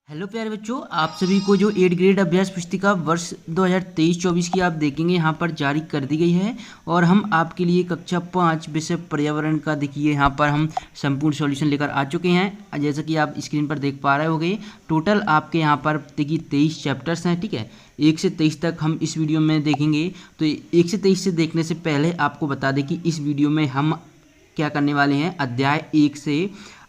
Hello प्यारे बच्चों, आप सभी को जो 8 ग्रेड अभ्यास पुस्तिका वर्ष 2023-24 की आप देखेंगे यहाँ पर जारी कर दी गई है। और हम आपके लिए कक्षा 5 विषय पर्यावरण का देखिए यहाँ पर हम संपूर्ण सॉल्यूशन लेकर आ चुके हैं। जैसा कि आप स्क्रीन पर देख पा रहे होंगे, टोटल आपके यहाँ पर देखिए 23 चैप्टर्स हैं। ठीक है, 1 से 23 तक हम इस वीडियो में देखेंगे। तो 1 से 23 से देखने से पहले आपको बता दें कि इस वीडियो में हम क्या करने वाले हैं, अध्याय 1 से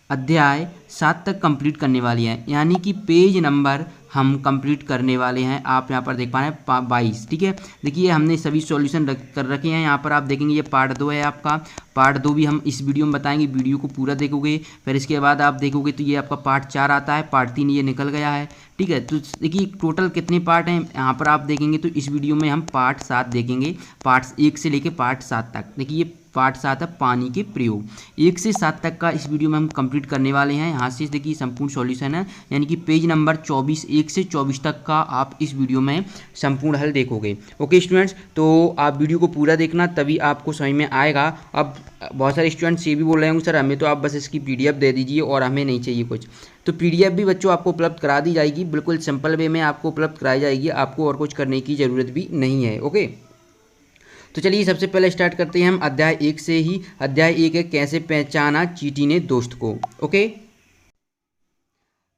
अध्याय 7 तक कंप्लीट करने वाली हैं, यानी कि पेज नंबर हम कंप्लीट करने वाले हैं। आप यहाँ पर देख पा रहे हैं 22। ठीक है, देखिए हमने सभी सॉल्यूशन कर रखे हैं। यहाँ पर आप देखेंगे ये पार्ट 2 है आपका। पार्ट 2 भी हम इस वीडियो में बताएंगे। वीडियो को पूरा देखोगे, फिर इसके बाद आप देखोगे तो ये आपका पार्ट 4 आता है। पार्ट 3 ये निकल गया है। ठीक है, तो देखिए टोटल कितने पार्ट हैं यहाँ पर आप देखेंगे तो इस वीडियो में हम पार्ट 7 देखेंगे, पार्ट 1 से लेके पार्ट 7 तक। देखिए ये पार्ट 7 है पानी के प्रयोग। 1 से 7 तक का इस वीडियो में हम कंप्लीट करने वाले हैं। यहाँ से देखिए संपूर्ण सॉल्यूशन है, यानी कि पेज नंबर 24 1 से 24 तक का आप इस वीडियो में संपूर्ण हल देखोगे। ओके स्टूडेंट्स, तो आप वीडियो को पूरा देखना, तभी आपको समझ में आएगा। अब बहुत सारे स्टूडेंट्स ये भी बोल रहे होंगे सर हमें तो आप बस इसकी PDF दे दीजिए और हमें नहीं चाहिए कुछ। तो PDF भी बच्चों आपको उपलब्ध करा दी जाएगी, बिल्कुल सिंपल वे में आपको उपलब्ध कराई जाएगी। आपको और कुछ करने की ज़रूरत भी नहीं है। ओके, तो चलिए सबसे पहले स्टार्ट करते हैं हम अध्याय 1 से ही। अध्याय 1 है कैसे पहचाना चींटी ने दोस्त को। ओके,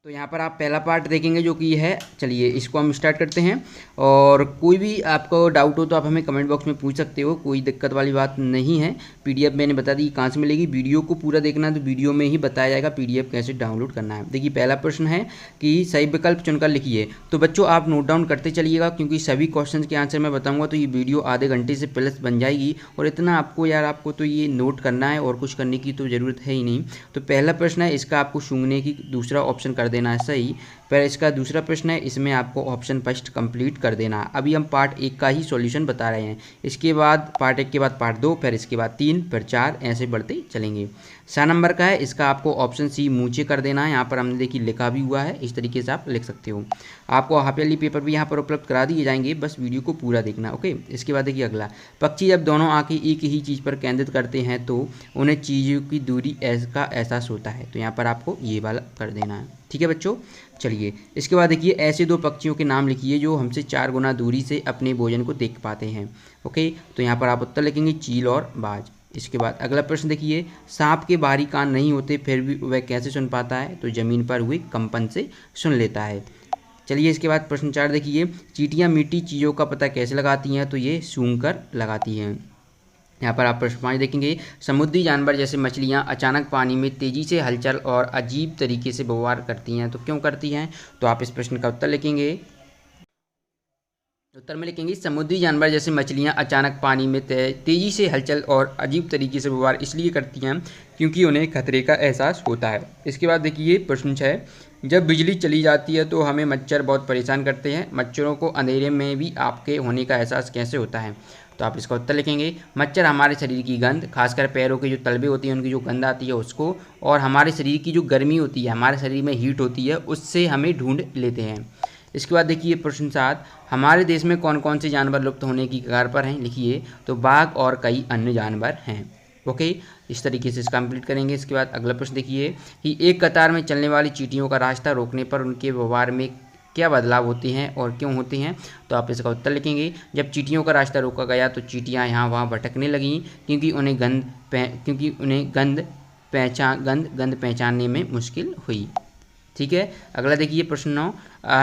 तो यहाँ पर आप पहला पार्ट देखेंगे जो कि है, चलिए इसको हम स्टार्ट करते हैं। और कोई भी आपको डाउट हो तो आप हमें कमेंट बॉक्स में पूछ सकते हो, कोई दिक्कत वाली बात नहीं है। PDF मैंने बता दी कहाँ से मिलेगी। वीडियो को पूरा देखना है तो वीडियो में ही बताया जाएगा PDF कैसे डाउनलोड करना है। देखिए पहला प्रश्न है कि सही विकल्प चुनकर लिखिए। तो बच्चों आप नोट डाउन करते चलिएगा, क्योंकि सभी क्वेश्चन के आंसर मैं बताऊँगा तो ये वीडियो आधे घंटे से प्लस बन जाएगी। और इतना आपको तो ये नोट करना है और कुछ करने की तो ज़रूरत है ही नहीं। तो पहला प्रश्न है, इसका आपको सूंघने की दूसरा ऑप्शन कर देना है सही। पर इसका दूसरा प्रश्न है, इसमें आपको ऑप्शन फर्स्ट कंप्लीट कर देना है। अभी हम पार्ट 1 का ही सॉल्यूशन बता रहे हैं। इसके बाद पार्ट 1 के बाद पार्ट 2, फिर इसके बाद 3, फिर 4, ऐसे बढ़ते चलेंगे। 7 नंबर का है, इसका आपको ऑप्शन सी मूंचे कर देना है। यहाँ पर हमने देखिए लिखा भी हुआ है, इस तरीके से आप लिख सकते हो। आपको हाफ ईयरली पेपर भी यहाँ पर उपलब्ध करा दिए जाएंगे, बस वीडियो को पूरा देखना। ओके, इसके बाद देखिए अगला, पक्षी जब दोनों आंखें एक ही चीज़ पर केंद्रित करते हैं तो उन्हें चीज़ों की दूरी का एहसास होता है। तो यहाँ पर आपको ये वाला कर देना है। ठीक है बच्चों, चलिए इसके बाद देखिए ऐसे 2 पक्षियों के नाम लिखिए जो हमसे 4 गुना दूरी से अपने भोजन को देख पाते हैं। ओके, तो यहाँ पर आप उत्तर लिखेंगे चील और बाज। इसके बाद अगला प्रश्न देखिए, सांप के बाहरी कान नहीं होते फिर भी वह कैसे सुन पाता है? तो ज़मीन पर हुए कंपन से सुन लेता है। चलिए इसके बाद प्रश्न 4 देखिए, चींटियाँ मीठी चीज़ों का पता कैसे लगाती हैं? तो ये सूंघ कर लगाती हैं। यहाँ पर आप प्रश्न 5 देखेंगे, समुद्री जानवर जैसे मछलियाँ अचानक पानी में तेज़ी से हलचल और अजीब तरीके से व्यवहार करती हैं, तो क्यों करती हैं? तो आप इस प्रश्न का उत्तर लिखेंगे। उत्तर में लिखेंगे समुद्री जानवर जैसे मछलियाँ अचानक पानी में तेज़ी से हलचल और अजीब तरीके से व्यवहार इसलिए करती हैं क्योंकि उन्हें खतरे का एहसास होता है। इसके बाद देखिए प्रश्न 6, जब बिजली चली जाती है तो हमें मच्छर बहुत परेशान करते हैं, मच्छरों को अंधेरे में भी आपके होने का एहसास कैसे होता है? तो आप इसका उत्तर लिखेंगे, मच्छर हमारे शरीर की गंध, खासकर पैरों के जो तलबे होती हैं उनकी जो गंध आती है उसको, और हमारे शरीर की जो गर्मी होती है, हमारे शरीर में हीट होती है, उससे हमें ढूंढ लेते हैं। इसके बाद देखिए प्रश्न 7, हमारे देश में कौन कौन से जानवर लुप्त होने की कगार पर हैं? लिखिए। तो बाघ और कई अन्य जानवर हैं। ओके, इस तरीके से इसका कंप्लीट करेंगे। इसके बाद अगला प्रश्न देखिए कि एक कतार में चलने वाली चींटियों का रास्ता रोकने पर उनके व्यवहार में क्या बदलाव होते हैं और क्यों होते हैं? तो आप इसका उत्तर लिखेंगे, जब चींटियों का रास्ता रोका गया तो चींटियां यहाँ वहाँ भटकने लगीं क्योंकि उन्हें गंध पहचानने में मुश्किल हुई। ठीक है, अगला देखिए प्रश्न 9,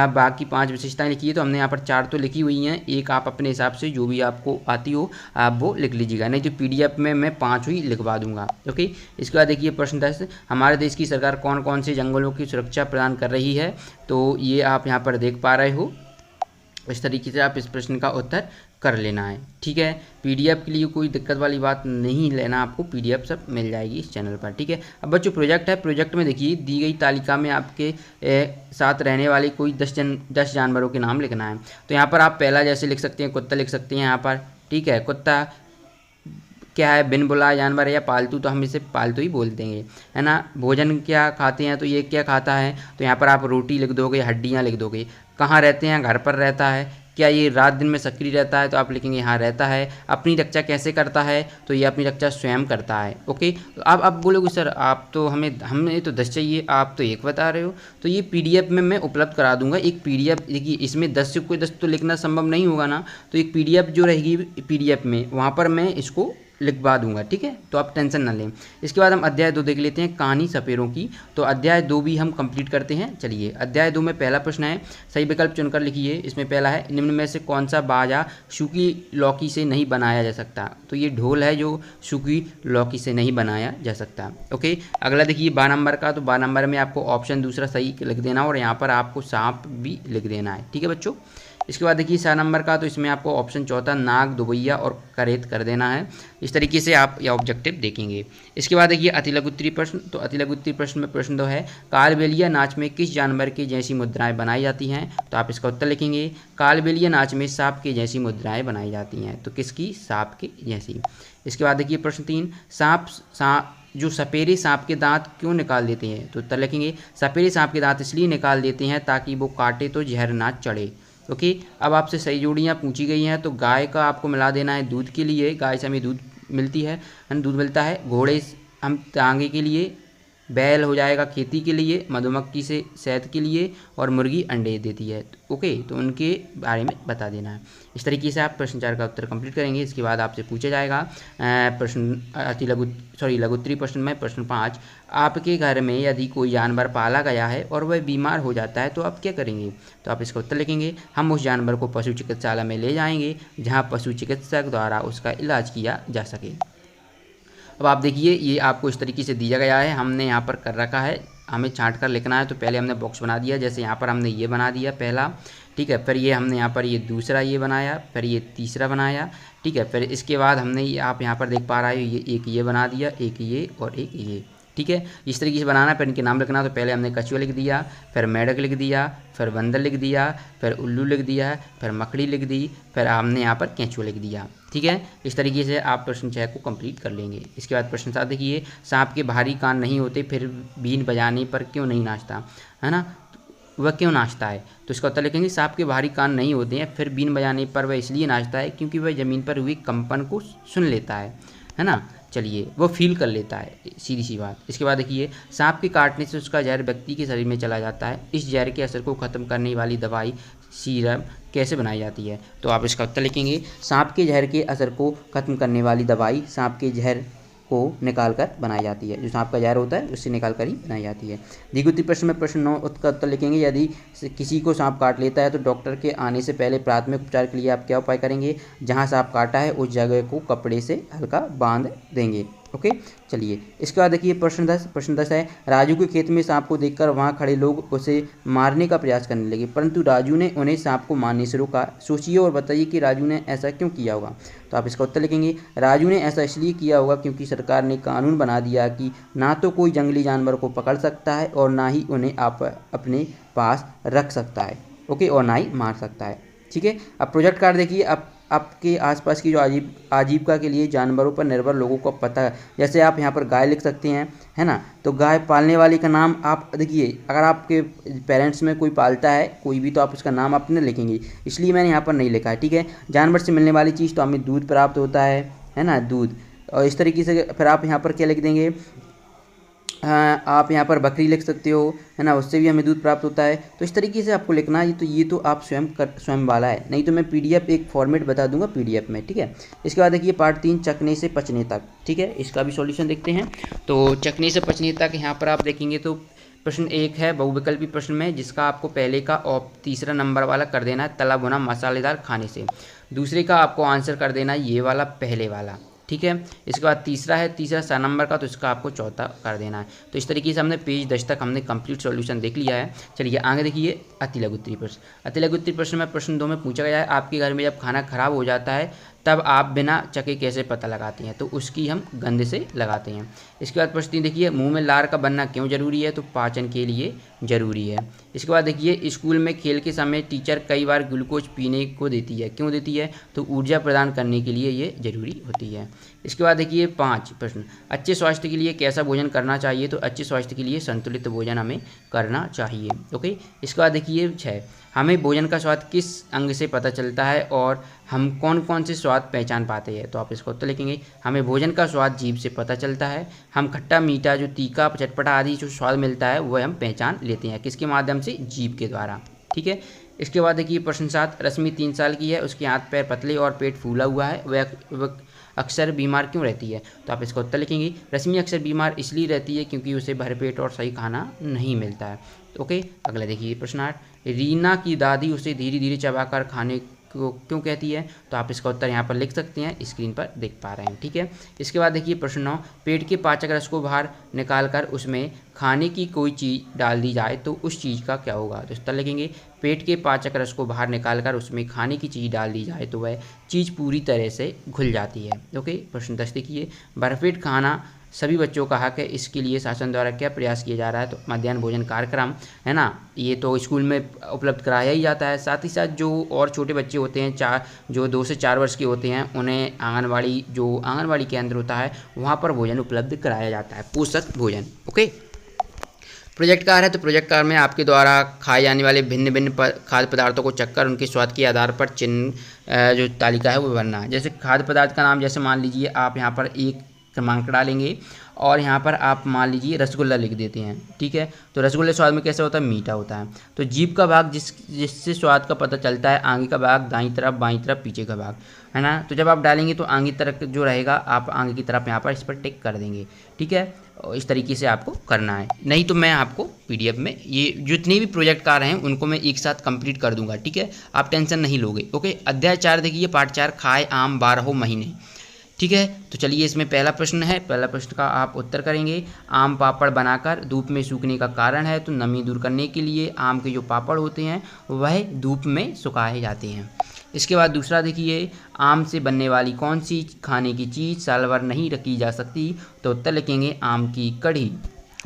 बाघ की 5 विशेषताएं लिखिए। तो हमने यहाँ पर 4 तो लिखी हुई हैं, एक आप अपने हिसाब से जो भी आपको आती हो आप वो लिख लीजिएगा, नहीं तो PDF में मैं 5 ही लिखवा दूंगा। ओके, इसके बाद देखिए प्रश्न 10, हमारे देश की सरकार कौन कौन से जंगलों की सुरक्षा प्रदान कर रही है? तो ये आप यहाँ पर देख पा रहे हो, इस तरीके से आप इस प्रश्न का उत्तर कर लेना है। ठीक है, PDF के लिए कोई दिक्कत वाली बात नहीं लेना, आपको PDF सब मिल जाएगी इस चैनल पर। ठीक है, अब बच्चों प्रोजेक्ट है, प्रोजेक्ट में देखिए दी गई तालिका में आपके साथ रहने वाले कोई 10 जानवरों के नाम लिखना है। तो यहाँ पर आप पहला जैसे लिख सकते हैं कुत्ता लिख सकते हैं यहाँ पर। ठीक है, कुत्ता क्या है, बिन बुलाए जानवर है या पालतू, तो हम इसे पालतू ही बोल देंगे, है ना। भोजन क्या खाते हैं? तो ये क्या खाता है? तो यहाँ पर आप रोटी लिख दोगे, हड्डियाँ लिख दोगे। कहाँ रहते हैं? घर पर रहता है। क्या ये रात दिन में सक्रिय रहता है, तो आप लिखेंगे हाँ रहता है। अपनी रक्षा कैसे करता है, तो ये अपनी रक्षा स्वयं करता है। ओके, तो अब आप बोलोगे सर आप तो हमें तो 10 चाहिए, आप तो 1 बता रहे हो। तो ये PDF में मैं उपलब्ध करा दूंगा एक PDF। देखिए इसमें 10 से कोई 10 तो लिखना संभव नहीं होगा ना, तो एक PDF जो रहेगी PDF में वहाँ पर मैं इसको लिखवा दूंगा, ठीक है, तो आप टेंशन ना लें। इसके बाद हम अध्याय 2 देख लेते हैं, कहानी सपेरों की। तो अध्याय 2 भी हम कंप्लीट करते हैं। चलिए अध्याय 2 में पहला प्रश्न है, सही विकल्प चुनकर लिखिए। इसमें पहला है, निम्न में से कौन सा बाजा सूखी लौकी से नहीं बनाया जा सकता। तो ये ढोल है जो सूखी लौकी से नहीं बनाया जा सकता। ओके, अगला देखिए 12 नंबर का। तो 12 नंबर में आपको ऑप्शन दूसरा सही लिख देना और यहाँ पर आपको सांप भी लिख देना है, ठीक है बच्चों। इसके बाद देखिए 7 नंबर का। तो इसमें आपको ऑप्शन चौथा नाग, दुबैया और करेत कर देना है। इस तरीके से आप यह ऑब्जेक्टिव देखेंगे। इसके बाद देखिए अति लघु उत्तरीय प्रश्न। तो अति लघु उत्तरीय प्रश्न में प्रश्न 2 है, कालबेलिया नाच में किस जानवर की जैसी मुद्राएं बनाई जाती हैं। तो आप इसका उत्तर लिखेंगे, कालबेलिया नाच में सांप की जैसी मुद्राएं बनाई जाती हैं। तो किसकी, सांप की जैसी। इसके बाद देखिए प्रश्न 3, सांप जो सपेरे सांप के दांत क्यों निकाल देते हैं। तो उत्तर लिखेंगे, सपेरे सांप के दांत इसलिए निकाल देते हैं ताकि वो काटे तो जहर ना चढ़े। ओके, अब आपसे सही जोड़ियाँ पूछी गई हैं। तो गाय का आपको मिला देना है दूध के लिए, गाय से हमें दूध मिलती है, दूध मिलता है। घोड़े हम तांगे के लिए, बैल हो जाएगा खेती के लिए, मधुमक्खी से शहद के लिए, और मुर्गी अंडे देती है। ओके, तो उनके बारे में बता देना है। इस तरीके से आप प्रश्न 4 का उत्तर कंप्लीट करेंगे। इसके बाद आपसे पूछा जाएगा लघु उत्तरीय प्रश्न में प्रश्न 5, आपके घर में यदि कोई जानवर पाला गया है और वह बीमार हो जाता है तो आप क्या करेंगे। तो आप इसका उत्तर लिखेंगे, हम उस जानवर को पशु चिकित्सालय में ले जाएंगे जहाँ पशु चिकित्सक द्वारा उसका इलाज किया जा सके। अब आप देखिए ये आपको इस तरीके से दिया गया है, हमने यहाँ पर कर रखा है, हमें छांट कर लिखना है। तो पहले हमने बॉक्स बना दिया, जैसे यहाँ पर हमने ये बना दिया पहला, ठीक है, फिर ये हमने यहाँ पर ये दूसरा ये बनाया, फिर ये तीसरा बनाया, ठीक है, फिर इसके बाद हमने आप यहाँ पर देख पा रहे हो ये एक ये बना दिया, एक ये और एक ये, ठीक है। इस तरीके से बनाना, फिर इनके नाम लिखना। तो पहले हमने कछुआ लिख दिया, फिर मेढक लिख दिया, फिर बंदर लिख दिया, फिर उल्लू लिख दिया, फिर मकड़ी लिख दी, फिर हमने यहाँ पर केंचुआ लिख दिया, ठीक है। इस तरीके से आप प्रश्न 6 को कंप्लीट कर लेंगे। इसके बाद प्रश्न 7 देखिए, सांप के भारी कान नहीं होते फिर बीन बजाने पर क्यों नहीं नाचता, है ना, वह क्यों नाचता है। तो इसका उत्तर लिखेंगे, सांप के भारी कान नहीं होते हैं फिर बीन बजाने पर वह इसलिए नाचता है क्योंकि वह ज़मीन पर हुई कंपन को सुन लेता है ना, चलिए वो फील कर लेता है, सीधी सी बात। इसके बाद देखिए, सांप के काटने से उसका जहर व्यक्ति के शरीर में चला जाता है, इस जहर के असर को ख़त्म करने वाली दवाई सीरम कैसे बनाई जाती है। तो आप इसका उत्तर लिखेंगे, सांप के जहर के असर को ख़त्म करने वाली दवाई सांप के जहर को निकाल कर बनाई जाती है, जो सांप का जहर होता है उससे निकाल कर ही बनाई जाती है। द्विगुत्तरीय प्रश्न में प्रश्न 9 का उत्तर लिखेंगे, यदि किसी को सांप काट लेता है तो डॉक्टर के आने से पहले प्राथमिक उपचार के लिए आप क्या उपाय करेंगे। जहां सांप काटा है उस जगह को कपड़े से हल्का बांध देंगे। ओके, चलिए इसके बाद देखिए प्रश्न 10 है, राजू के खेत में सांप को देखकर वहां खड़े लोग उसे मारने का प्रयास करने लगे परंतु राजू ने उन्हें सांप को मारने से रोका। सोचिए और बताइए कि राजू ने ऐसा क्यों किया होगा। तो आप इसका उत्तर लिखेंगे, राजू ने ऐसा इसलिए किया होगा क्योंकि सरकार ने कानून बना दिया कि ना तो कोई जंगली जानवर को पकड़ सकता है और ना ही उन्हें आप अपने पास रख सकता है, ओके, और ना ही मार सकता है, ठीक है। अब प्रोजेक्ट कार्ड देखिए, अब आपके आसपास की जो आजीविका के लिए जानवरों पर निर्भर लोगों को पता है, जैसे आप यहाँ पर गाय लिख सकते हैं, है ना, तो गाय पालने वाले का नाम आप देखिए, अगर आपके पेरेंट्स में कोई पालता है कोई भी तो आप उसका नाम अपने लिखेंगे, इसलिए मैंने यहाँ पर नहीं लिखा है, ठीक है। जानवर से मिलने वाली चीज़ तो हमें दूध प्राप्त होता है ना, दूध, और इस तरीके से फिर आप यहाँ पर क्या लिख देंगे, आप यहाँ पर बकरी लिख सकते हो, है ना, उससे भी हमें दूध प्राप्त होता है। तो इस तरीके से आपको लिखना है, ये तो आप स्वयं वाला है, नहीं तो मैं PDF एक फॉर्मेट बता दूंगा PDF में, ठीक है। इसके बाद देखिए पार्ट 3, चखने से पचने तक, ठीक है, इसका भी सॉल्यूशन देखते हैं। तो चखने से पचने तक यहाँ पर आप देखेंगे तो प्रश्न 1 है बहुविकल्पी प्रश्न में, जिसका आपको पहले का और तीसरा नंबर वाला कर देना है तला भुना मसालेदार खाने से, दूसरे का आपको आंसर कर देना है ये वाला पहले वाला, ठीक है। इसके बाद तीसरा है 7 नंबर का, तो इसका आपको चौथा कर देना है। तो इस तरीके से हमने पेज 10 तक हमने कंप्लीट सॉल्यूशन देख लिया है। चलिए आगे देखिए अति लघु उत्तरीय प्रश्न। अति लघु उत्तरीय प्रश्न में प्रश्न 2 में पूछा गया है, आपके घर में जब खाना खराब हो जाता है तब आप बिना चखे कैसे पता लगाते हैं, तो उसकी हम गंध से लगाते हैं। इसके बाद प्रश्न 3 देखिए, मुंह में लार का बनना क्यों जरूरी है, तो पाचन के लिए जरूरी है। इसके बाद देखिए, स्कूल में खेल के समय टीचर कई बार ग्लूकोज पीने को देती है, क्यों देती है, तो ऊर्जा प्रदान करने के लिए ये जरूरी होती है। इसके बाद देखिए 5 प्रश्न, अच्छे स्वास्थ्य के लिए कैसा भोजन करना चाहिए, तो अच्छे स्वास्थ्य के लिए संतुलित भोजन हमें करना चाहिए। ओके। इसके बाद देखिए 6, हमें भोजन का स्वाद किस अंग से पता चलता है और हम कौन कौन से स्वाद पहचान पाते हैं, तो आप इसको उत्तर लिखेंगे, हमें भोजन का स्वाद जीभ से पता चलता है, हम खट्टा मीठा जो तीखा चटपटा आदि जो स्वाद मिलता है वह हम पहचान लेते हैं, किसके माध्यम से, जीभ के द्वारा। ठीक है। इसके बाद देखिए प्रश्न 7, रश्मि 3 साल की है, उसके हाथ पैर पतले और पेट फूला हुआ है, वह अक्सर बीमार क्यों रहती है, तो आप इसका उत्तर लिखेंगे, रश्मि अक्सर बीमार इसलिए रहती है क्योंकि उसे भरपेट और सही खाना नहीं मिलता है। ओके। अगला देखिए प्रश्न 8, रीना की दादी उसे धीरे धीरे चबाकर खाने को क्यों कहती है, तो आप इसका उत्तर यहाँ पर लिख सकते हैं, स्क्रीन पर देख पा रहे हैं। ठीक है। इसके बाद देखिए प्रश्न 9, पेट के पाचक रस को बाहर निकालकर उसमें खाने की कोई चीज़ डाल दी जाए तो उस चीज़ का क्या होगा, तो उत्तर लिखेंगे, पेट के पाचक रस को बाहर निकालकर उसमें खाने की चीज़ डाल दी जाए तो वह चीज़ पूरी तरह से घुल जाती है। ओके। प्रश्न 10 देखिए, भरपेट खाना सभी बच्चों का हक है, इसके लिए शासन द्वारा क्या प्रयास किया जा रहा है, तो मध्याह्न भोजन कार्यक्रम है ना, ये तो स्कूल में उपलब्ध कराया ही जाता है। साथ ही साथ जो और छोटे बच्चे होते हैं, जो 2 से 4 वर्ष के होते हैं, उन्हें आंगनबाड़ी केंद्र होता है वहाँ पर भोजन उपलब्ध कराया जाता है, पोषक भोजन। ओके। प्रोजेक्ट कार्य है, तो प्रोजेक्ट कार्य में आपके द्वारा खाए जाने वाले भिन्न भिन्न खाद्य पदार्थों को चखकर उनके स्वाद के आधार पर चिन्ह जो तालिका है वो बनना है। जैसे खाद्य पदार्थ का नाम, जैसे मान लीजिए आप यहाँ पर एक क्रमांक डालेंगे और यहाँ पर आप मान लीजिए रसगुल्ला लिख देते हैं। ठीक है। तो रसगुल्ले स्वाद में कैसा होता है, मीठा होता है। तो जीभ का भाग जिससे स्वाद का पता चलता है, आगे का भाग दाईं तरफ, बाईं तरफ, पीछे का भाग, है ना। तो जब आप डालेंगे तो आगे तरफ जो रहेगा आप आगे की तरफ यहाँ पर इस पर टिक कर देंगे। ठीक है। इस तरीके से आपको करना है, नहीं तो मैं आपको PDF में ये जितने भी प्रोजेक्ट कार्य हैं उनको मैं एक साथ कंप्लीट कर दूंगा। ठीक है। आप टेंशन नहीं लोगे। ओके। अध्याय 4 देखिए, पाठ 4, खाए आम 12 महीने। ठीक है। तो चलिए इसमें पहला प्रश्न है, पहला प्रश्न का आप उत्तर करेंगे, आम पापड़ बनाकर धूप में सूखने का कारण है, तो नमी दूर करने के लिए आम के जो पापड़ होते हैं वह धूप में सुखाए जाते हैं। इसके बाद दूसरा देखिए, आम से बनने वाली कौन सी खाने की चीज़ साल भर नहीं रखी जा सकती, तो उत्तर लिखेंगे, आम की कढ़ी।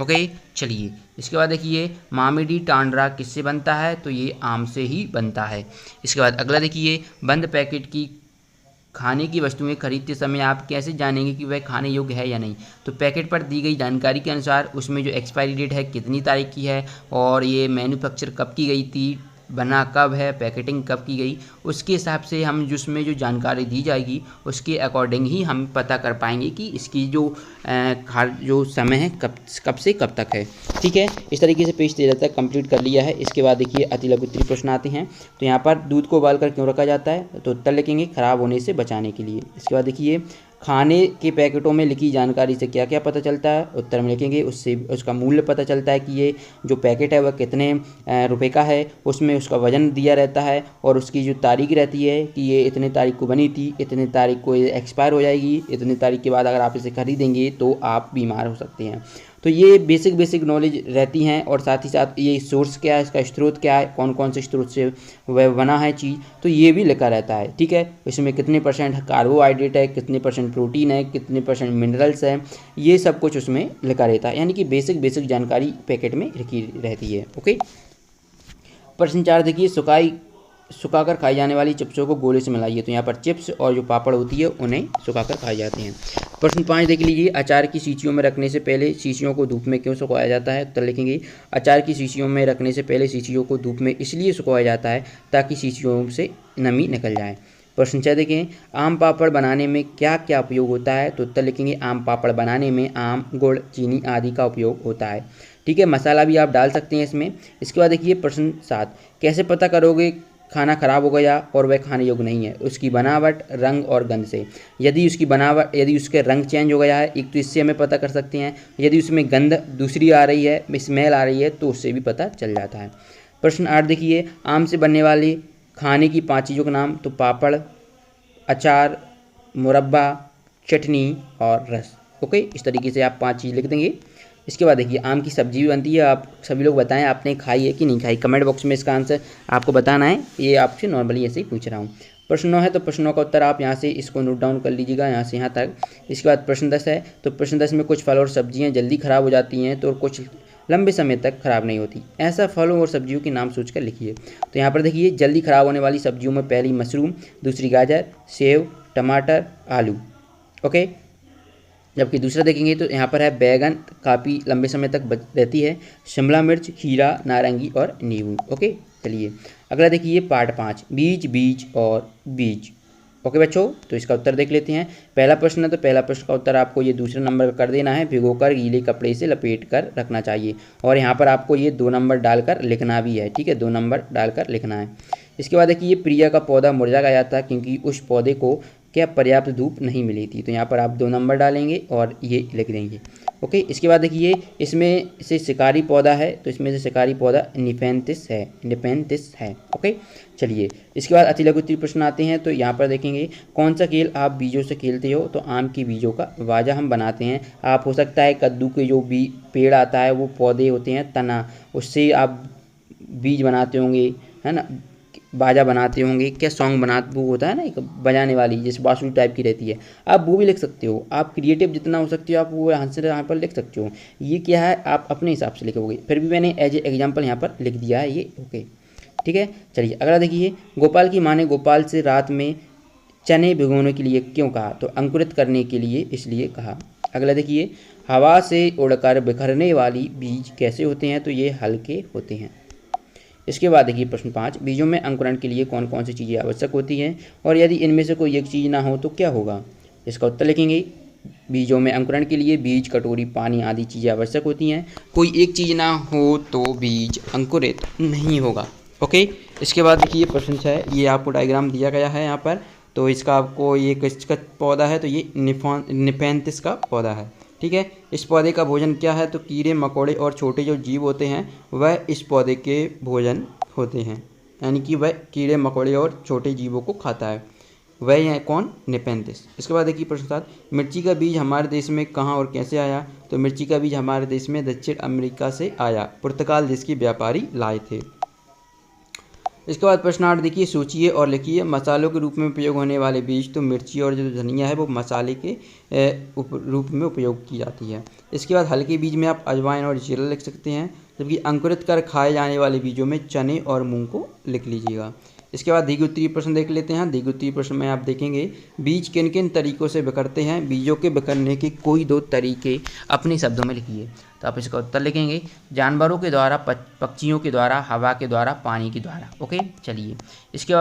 ओके। चलिए इसके बाद देखिए, मामिडी टांडरा किससे बनता है, तो ये आम से ही बनता है। इसके बाद अगला देखिए, बंद पैकेट की खाने की वस्तुएं खरीदते समय आप कैसे जानेंगे कि वह खाने योग्य है या नहीं, तो पैकेट पर दी गई जानकारी के अनुसार उसमें जो एक्सपायरी डेट है कितनी तारीख की है और ये मैन्युफैक्चर कब की गई थी, बना कब है, पैकेटिंग कब की गई, उसके हिसाब से हम जिसमें जो जानकारी दी जाएगी उसके अकॉर्डिंग ही हम पता कर पाएंगे कि इसकी जो समय है कब से कब तक है। ठीक है। इस तरीके से पेज 13 तक कंप्लीट कर लिया है। इसके बाद देखिए अति लघु उत्तरीय प्रश्न आते हैं। तो यहाँ पर दूध को उबाल कर क्यों रखा जाता है, तो उत्तर लिखेंगे, खराब होने से बचाने के लिए। इसके बाद देखिए, खाने के पैकेटों में लिखी जानकारी से क्या क्या पता चलता है, उत्तर में लिखेंगे, उससे उसका मूल्य पता चलता है कि ये जो पैकेट है वह कितने रुपए का है, उसमें उसका वजन दिया रहता है और उसकी जो तारीख रहती है कि ये इतने तारीख को बनी थी, इतने तारीख को ये एक्सपायर हो जाएगी, इतने तारीख के बाद अगर आप इसे खरीदेंगे तो आप बीमार हो सकते हैं। तो ये बेसिक नॉलेज रहती हैं और साथ ही साथ ये सोर्स क्या है, इसका स्रोत क्या है, कौन कौन से स्रोत से वह बना है चीज़, तो ये भी लिखा रहता है। ठीक है। इसमें कितने % कार्बोहाइड्रेट है, कितने % प्रोटीन है, कितने % मिनरल्स है, ये सब कुछ उसमें लिखा रहता है, यानी कि बेसिक जानकारी पैकेट में लिखी रहती है। ओके। प्रश्न 4 देखिए, सुखाकर खाई जाने वाली चिप्सों को गोले से मिलाइए, तो यहाँ पर चिप्स और जो पापड़ होती है उन्हें सुखाकर खाए जाते हैं। प्रश्न 5 देख लीजिए, अचार की शीशियों में रखने से पहले शीशियों को धूप में क्यों सुखाया जाता है, तो लिखेंगे, अचार की शीशियों में रखने से पहले शीशियों को धूप में इसलिए सुखाया जाता है ताकि शीशियों से नमी निकल जाए। प्रश्न 6 देखें, आम पापड़ बनाने में क्या क्या उपयोग होता है, तो उत्तर लिखेंगे, आम पापड़ बनाने में आम, गुड़, चीनी आदि का उपयोग होता है। ठीक है। मसाला भी आप डाल सकते हैं इसमें। इसके बाद देखिए प्रश्न 7, कैसे पता करोगे खाना खराब हो गया और वह खाने योग्य नहीं है, उसकी बनावट, रंग और गंध से। यदि उसके रंग चेंज हो गया है, एक तो इससे हमें पता कर सकते हैं, यदि उसमें गंध दूसरी आ रही है, स्मेल आ रही है, तो उससे भी पता चल जाता है। प्रश्न 8 देखिए, आम से बनने वाली खाने की 5 चीज़ों के नाम, तो पापड़, अचार, मुरब्बा, चटनी और रस। ओके। इस तरीके से आप 5 चीज़ लिख देंगे। इसके बाद देखिए, आम की सब्जी भी बनती है, आप सभी लोग बताएं आपने खाई है कि नहीं खाई, कमेंट बॉक्स में इसका आंसर आपको बताना है, ये आपसे नॉर्मली ऐसे ही पूछ रहा हूँ। प्रश्न 9 है तो प्रश्नों का उत्तर आप यहाँ से इसको नोट डाउन कर लीजिएगा यहाँ से यहाँ तक। इसके बाद प्रश्न 10 है तो प्रश्न 10 में कुछ फल और सब्जियाँ जल्दी खराब हो जाती हैं तो कुछ लंबे समय तक खराब नहीं होती, ऐसा फलों और सब्जियों के नाम सोचकर लिखिए। तो यहाँ पर देखिए जल्दी खराब होने वाली सब्जियों में पहली मशरूम, दूसरी गाजर, सेव, टमाटर, आलू। ओके, जबकि दूसरा देखेंगे तो यहाँ पर है बैगन, काफ़ी लंबे समय तक रहती है, शिमला मिर्च, खीरा, नारंगी और नींबू। ओके, चलिए अगला देखिए पार्ट 5, बीज, बीज और बीज। ओके बच्चों, तो इसका उत्तर देख लेते हैं। पहला प्रश्न है तो पहला प्रश्न का उत्तर आपको ये दूसरे नंबर का कर देना है, भिगोकर गीले कपड़े से लपेट कर रखना चाहिए। और यहाँ पर आपको ये 2 नंबर डालकर लिखना भी है, ठीक है, 2 नंबर डालकर लिखना है। इसके बाद देखिए प्रिया का पौधा मुरझा गया था क्योंकि उस पौधे को क्या पर्याप्त धूप नहीं मिली थी, तो यहाँ पर आप 2 नंबर डालेंगे और ये लिख देंगे। ओके, इसके बाद देखिए इसमें से शिकारी पौधा है तो इसमें से शिकारी पौधा निपेंथिस है। ओके, चलिए इसके बाद अति लघु उत्तरीय प्रश्न आते हैं। तो यहाँ पर देखेंगे कौन सा खेल आप बीजों से खेलते हो, तो आम की बीजों का वाजा हम बनाते हैं। आप हो सकता है कद्दू के जो पेड़ आता है वो पौधे होते हैं तना, उससे आप बीज बनाते होंगे, है ना, बाजा बनाते होंगे, क्या सॉन्ग वो होता है ना एक बजाने वाली जैसे बांसुरी टाइप की रहती है, आप वो भी लिख सकते हो। आप क्रिएटिव जितना हो सकते हो आप वो यहाँ पर लिख सकते हो। ये क्या है आप अपने हिसाब से लिखोगे, फिर भी मैंने एज ए एग्जाम्पल यहाँ पर लिख दिया है ये। ओके, ठीक है, चलिए अगला देखिए गोपाल की माँ ने गोपाल से रात में चने भिगोने के लिए क्यों कहा, तो अंकुरित करने के लिए इसलिए कहा। अगला देखिए हवा से उड़कर बिखरने वाली बीज कैसे होते हैं, तो ये हल्के होते हैं। इसके बाद देखिए प्रश्न 5, बीजों में अंकुरण के लिए कौन कौन सी चीज़ें आवश्यक होती हैं और यदि इनमें से कोई एक चीज़ ना हो तो क्या होगा। इसका उत्तर लिखेंगे बीजों में अंकुरण के लिए बीज, कटोरी, पानी आदि चीज़ें आवश्यक होती हैं। कोई एक चीज़ ना हो तो बीज अंकुरित नहीं होगा। ओके, इसके बाद देखिए प्रश्न 6, ये आपको डायग्राम दिया गया है यहाँ पर। तो इसका आपको ये किसका पौधा है, तो ये निपेंथिस का पौधा है, ठीक है। इस पौधे का भोजन क्या है, तो कीड़े मकोड़े और छोटे जो जीव होते हैं वह इस पौधे के भोजन होते हैं, यानी कि वह कीड़े मकोड़े और छोटे जीवों को खाता है, वह है कौन, निपेंथिस। इसके बाद देखिए प्रश्न 7, मिर्ची का बीज हमारे देश में कहाँ और कैसे आया, तो मिर्ची का बीज हमारे देश में दक्षिण अमेरिका से आया, पुर्तगाल देश के व्यापारी लाए थे। इसके बाद प्रश्न 8 देखिए सोचिए और लिखिए मसालों के रूप में उपयोग होने वाले बीज, तो मिर्ची और जो धनिया है वो मसाले के रूप में उपयोग की जाती है। इसके बाद हल्के बीज में आप अजवाइन और जीरा लिख सकते हैं, जबकि अंकुरित कर खाए जाने वाले बीजों में चने और मूंग को लिख लीजिएगा। इसके बाद दीर्घ उत्तरीय प्रश्न देख लेते हैं। दीर्घ उत्तरीय प्रश्न में आप देखेंगे बीज किन किन तरीकों से बिखरते हैं, बीजों के बिखरने के कोई 2 तरीके अपने शब्दों में लिखिए। तो आप इसका उत्तर लिखेंगे जानवरों के द्वारा, पक्षियों के द्वारा, हवा के द्वारा, पानी के द्वारा। ओके, चलिए इसके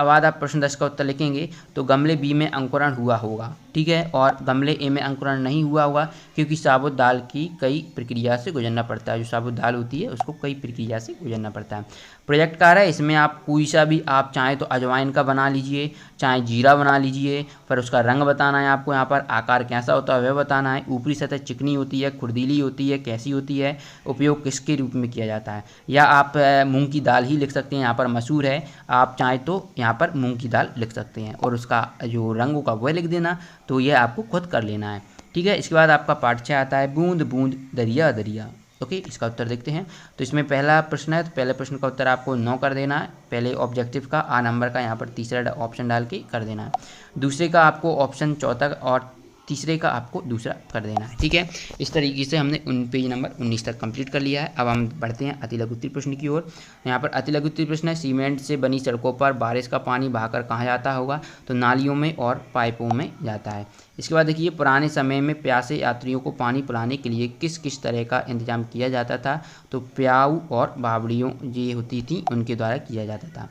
बाद आप प्रश्न 10 का उत्तर लिखेंगे तो गमले बी में अंकुरण हुआ होगा, ठीक है, और गमले ए में अंकुरण नहीं हुआ होगा क्योंकि साबुत दाल की कई प्रक्रिया से गुजरना पड़ता है। जो साबुत दाल होती है उसको कई प्रक्रिया से गुजरना पड़ता है। प्रोजेक्ट कार्य है, इसमें आप कोई सा भी आप चाहें तो अजवाइन का बना लीजिए, चाहे जीरा बना लीजिए, फिर उसका रंग बताना है आपको, यहाँ पर आकार कैसा होता है वह बताना है, ऊपरी सतह चिकनी होती है, खुरदीली होती है, कैसी होती है, उपयोग किसके रूप में किया जाता है, या आप मूंग की दाल ही लिख सकते हैं, यहाँ पर मसूर है, आप चाहें तो यहाँ पर मूंग की दाल लिख सकते हैं और उसका जो रंग होगा वह लिख देना। तो यह आपको खुद कर लेना है, ठीक है। इसके बाद आपका पार्ट 6 आता है बूंद बूंद दरिया दरिया। ओके, इसका उत्तर देखते हैं। तो इसमें पहला प्रश्न है तो पहले प्रश्न का उत्तर आपको 9 कर देना है, पहले ऑब्जेक्टिव का आ नंबर का यहाँ पर तीसरा ऑप्शन डाल के कर देना है, दूसरे का आपको ऑप्शन चौथा और तीसरे का आपको दूसरा कर देना है, ठीक है। इस तरीके से हमने पेज नंबर 19 तक कंप्लीट कर लिया है। अब हम बढ़ते हैं अति लघु उत्तरीय प्रश्न की ओर। यहाँ पर अति लघु उत्तरीय प्रश्न है सीमेंट से बनी सड़कों पर बारिश का पानी बहाकर कहाँ जाता होगा, तो नालियों में और पाइपों में जाता है। इसके बाद देखिए पुराने समय में प्यासे यात्रियों को पानी पिलाने के लिए किस किस तरह का इंतजाम किया जाता था, तो प्याऊ और बावड़ियों ये होती थी उनके द्वारा किया जाता था।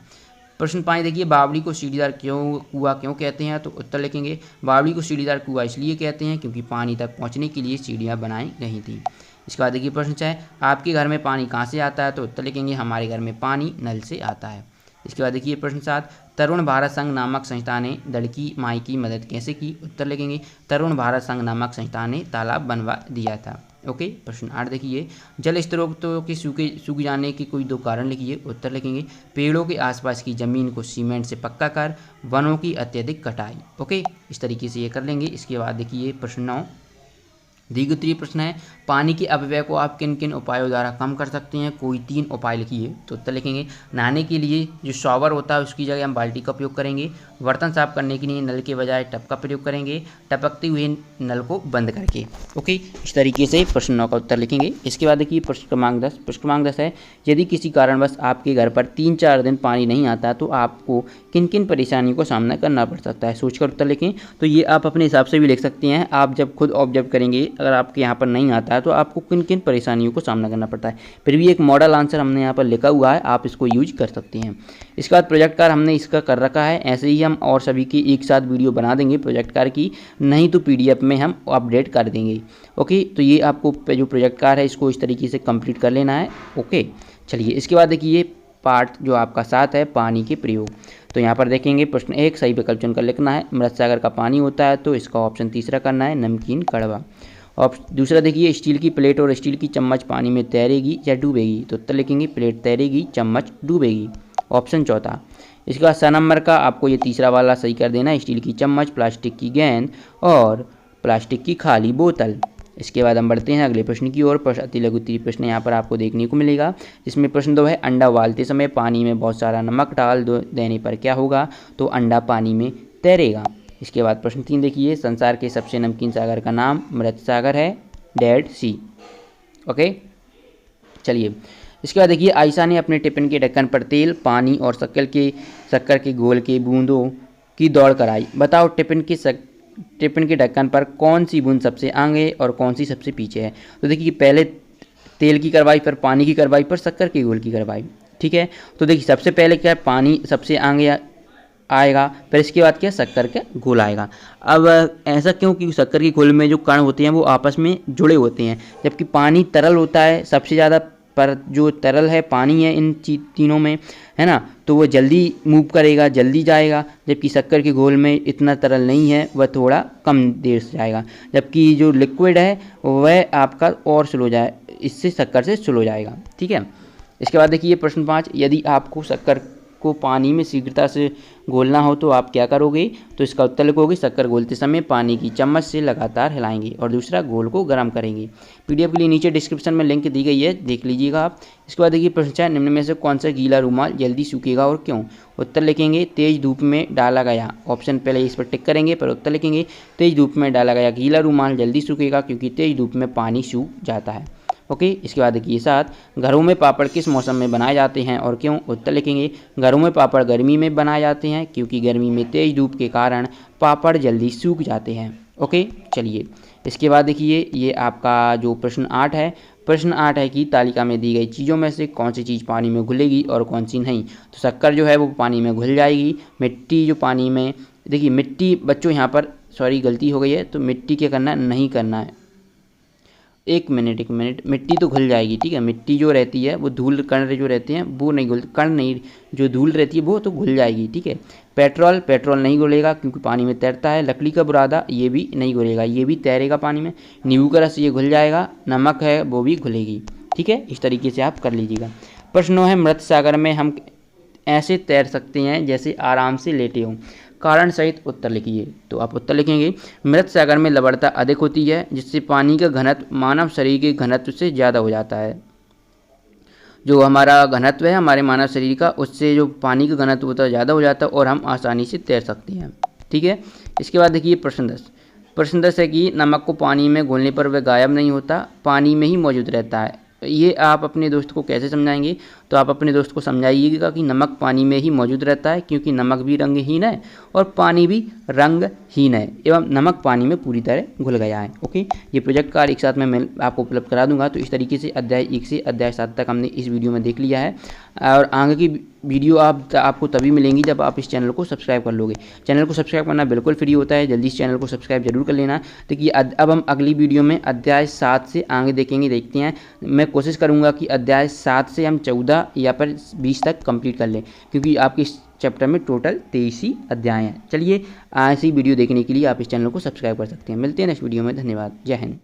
प्रश्न 5 देखिए बावड़ी को सीढ़ीदार कुआं क्यों कहते हैं, तो उत्तर लिखेंगे बावड़ी को सीढ़ीदार कुआं इसलिए कहते हैं क्योंकि पानी तक पहुंचने के लिए सीढ़ियां बनाई गई थी। इसके बाद देखिए प्रश्न 6 आपके घर में पानी कहाँ से आता है, तो उत्तर लिखेंगे हमारे घर में पानी नल से आता है। इसके बाद देखिए प्रश्न 7 तरुण भारत संघ नामक संस्था ने लड़की माई की मदद कैसे की, उत्तर लिखेंगे तरुण भारत संघ नामक संस्था ने तालाब बनवा दिया था। ओके, प्रश्न 8 देखिए जल स्रोतों के सूख जाने के कोई 2 कारण लिखिए, उत्तर लिखेंगे पेड़ों के आसपास की जमीन को सीमेंट से पक्का कर, वनों की अत्यधिक कटाई। ओके, इस तरीके से ये कर लेंगे। इसके बाद देखिए प्रश्न 9 द्विगुत्रीय प्रश्न है, पानी के अपव्यय को आप किन किन उपायों द्वारा कम कर सकते हैं, कोई 3 उपाय लिखिए। तो उत्तर लिखेंगे, नहाने के लिए जो शॉवर होता है उसकी जगह हम बाल्टी का उपयोग करेंगे, बर्तन साफ करने के लिए नल के बजाय टब का प्रयोग करेंगे, टपकते हुए नल को बंद करके। ओके, इस तरीके से प्रश्न 9 का उत्तर लिखेंगे। इसके बाद देखिए प्रश्न क्रमांक 10। प्रश्न क्रमांक 10 है, यदि किसी कारणवश आपके घर पर 3-4 दिन पानी नहीं आता तो आपको किन किन परेशानियों का सामना करना पड़ सकता है, सोचकर उत्तर लिखें। तो ये आप अपने हिसाब से भी लिख सकते हैं, आप जब खुद ऑब्जर्व करेंगे अगर आपके यहाँ पर नहीं आता है तो आपको किन किन परेशानियों को सामना करना पड़ता है। फिर भी एक मॉडल आंसर हमने यहाँ पर लिखा हुआ है, आप इसको यूज कर सकते हैं। इसके बाद प्रोजेक्ट कार्ड हमने इसका कर रखा है, ऐसे ही हम और सभी की एक साथ वीडियो बना देंगे प्रोजेक्ट कार्ड की, नहीं तो PDF में हम अपडेट कर देंगे। ओके, तो ये आपको जो प्रोजेक्ट कार्ड है इसको इस तरीके से कंप्लीट कर लेना है। ओके, चलिए इसके बाद देखिए पार्ट जो आपका 7 है, पानी के प्रयोग। तो यहाँ पर देखेंगे प्रश्न 1 सही विकल्प चुनकर लिखना है। मृत सागर का पानी होता है तो इसका ऑप्शन तीसरा करना है, नमकीन कड़वा। और दूसरा देखिए, स्टील की प्लेट और स्टील की चम्मच पानी में तैरेगी या डूबेगी। तो उत्तर लिखेंगे, प्लेट तैरेगी, चम्मच डूबेगी, ऑप्शन चौथा। इसके बाद 7 नंबर का आपको ये तीसरा वाला सही कर देना है, स्टील की चम्मच, प्लास्टिक की गेंद और प्लास्टिक की खाली बोतल। इसके बाद हम बढ़ते हैं अगले प्रश्न की ओर। प्रश्न अति लघु उत्तरीय प्रश्न यहाँ पर आपको देखने को मिलेगा, जिसमें प्रश्न 2 है, अंडा उबालते समय पानी में बहुत सारा नमक डाल देने पर क्या होगा। तो अंडा पानी में तैरेगा। इसके बाद प्रश्न 3 देखिए, संसार के सबसे नमकीन सागर का नाम मृत सागर है, डेड सी। ओके, चलिए इसके बाद देखिए, आयशा ने अपने टिफिन के ढक्कन पर तेल, पानी और शक्कर के घोल के बूंदों की दौड़ कराई। बताओ टिफिन के ढक्कन पर कौन सी बूंद सबसे आगे और कौन सी सबसे पीछे है। तो देखिए पहले तेल की करवाई, फिर पानी की करवाई, फिर शक्कर के घोल की करवाई। ठीक है, तो देखिए सबसे पहले क्या है, पानी सबसे आगे आएगा, फिर इसके बाद क्या, शक्कर का घोल आएगा। अब ऐसा क्यों, क्योंकि शक्कर के घोल में जो कण होते हैं वो आपस में जुड़े होते हैं, जबकि पानी तरल होता है सबसे ज़्यादा, पर जो तरल है पानी है इन तीनों में, है ना, तो वो जल्दी मूव करेगा, जल्दी जाएगा, जबकि शक्कर के घोल में इतना तरल नहीं है, वह थोड़ा कम देर से जाएगा, जबकि जो लिक्विड है वह आपका और स्लो जाए, इससे शक्कर से स्लो जाएगा। ठीक है, इसके बाद देखिए प्रश्न 5, यदि आपको शक्कर को पानी में शीघ्रता से घोलना हो तो आप क्या करोगे। तो इसका उत्तर लिखोगे, शक्कर घोलते समय पानी की चम्मच से लगातार हिलाएंगे और दूसरा घोल को गर्म करेंगे। PDF के लिए नीचे डिस्क्रिप्शन में लिंक दी गई है, देख लीजिएगा आप। इसके बाद देखिए प्रश्न 4, निम्न में से कौन सा गीला रूमाल जल्दी सूखेगा और क्यों। उत्तर लिखेंगे, तेज धूप में डाला गया, ऑप्शन पहले इस पर टिक करेंगे, पर उत्तर लिखेंगे तेज धूप में डाला गया गीला रूमाल जल्दी सूखेगा, क्योंकि तेज धूप में पानी सूख जाता है। ओके, इसके बाद देखिए 7, घरों में पापड़ किस मौसम में बनाए जाते हैं और क्यों। उत्तर लिखेंगे, घरों में पापड़ गर्मी में बनाए जाते हैं, क्योंकि गर्मी में तेज धूप के कारण पापड़ जल्दी सूख जाते हैं। ओके, चलिए इसके बाद देखिए ये आपका जो प्रश्न 8 है, प्रश्न 8 है कि तालिका में दी गई चीज़ों में से कौन सी चीज़ पानी में घुलेगी और कौन सी नहीं। तो शक्कर जो है वो पानी में घुल जाएगी, मिट्टी जो पानी में, देखिए मिट्टी बच्चों यहाँ पर सॉरी गलती हो गई है, तो मिट्टी क्या करना है, नहीं करना है, एक मिनट, मिट्टी तो घुल जाएगी। ठीक है, मिट्टी जो रहती है वो धूल कण जो रहते हैं वो नहीं घुल, कण नहीं, जो धूल रहती है वो तो घुल जाएगी। ठीक है, पेट्रोल नहीं घुलेगा क्योंकि पानी में तैरता है। लकड़ी का बुरादा ये भी नहीं घुलेगा, ये भी तैरेगा पानी में। नींबू का रस ये घुल जाएगा, नमक है वो भी घुलेगी। ठीक है, इस तरीके से आप कर लीजिएगा। प्रश्न है, मृत सागर में हम ऐसे तैर सकते हैं जैसे आराम से लेटे हों, कारण सहित उत्तर लिखिए। तो आप उत्तर लिखेंगे, मृत सागर में लवणता अधिक होती है, जिससे पानी का घनत्व मानव शरीर के घनत्व से ज़्यादा हो जाता है। जो हमारा घनत्व है हमारे मानव शरीर का, उससे जो पानी का घनत्व होता है ज़्यादा हो जाता है और हम आसानी से तैर सकते हैं। ठीक है, इसके बाद देखिए प्रश्न 10। प्रश्न 10 है कि नमक को पानी में घोलने पर वह गायब नहीं होता, पानी में ही मौजूद रहता है। ये आप अपने दोस्त को कैसे समझाएंगे। तो आप अपने दोस्त को समझाइएगा कि नमक पानी में ही मौजूद रहता है, क्योंकि नमक भी रंगहीन है और पानी भी रंगहीन है, एवं नमक पानी में पूरी तरह घुल गया है। ओके, ये प्रोजेक्ट कार्ड एक साथ मैं आपको उपलब्ध करा दूंगा। तो इस तरीके से अध्याय 1 से अध्याय 7 तक हमने इस वीडियो में देख लिया है, और आगे की वीडियो आपको तभी मिलेंगी जब आप इस चैनल को सब्सक्राइब कर लोगे। चैनल को सब्सक्राइब करना बिल्कुल फ्री होता है, जल्दी इस चैनल को सब्सक्राइब जरूर कर लेना। देखिए अब हम अगली वीडियो में अध्याय 7 से आगे देखेंगे, देखते हैं। मैं कोशिश करूंगा कि अध्याय 7 से हम 14 या फिर 20 तक कंप्लीट कर लें, क्योंकि आपके इस चैप्टर में टोटल 23 ही अध्याय हैं। चलिए ऐसी वीडियो देखने के लिए आप इस चैनल को सब्सक्राइब कर सकते हैं। मिलते हैं नेक्स्ट वीडियो में, धन्यवाद, जय हिंद।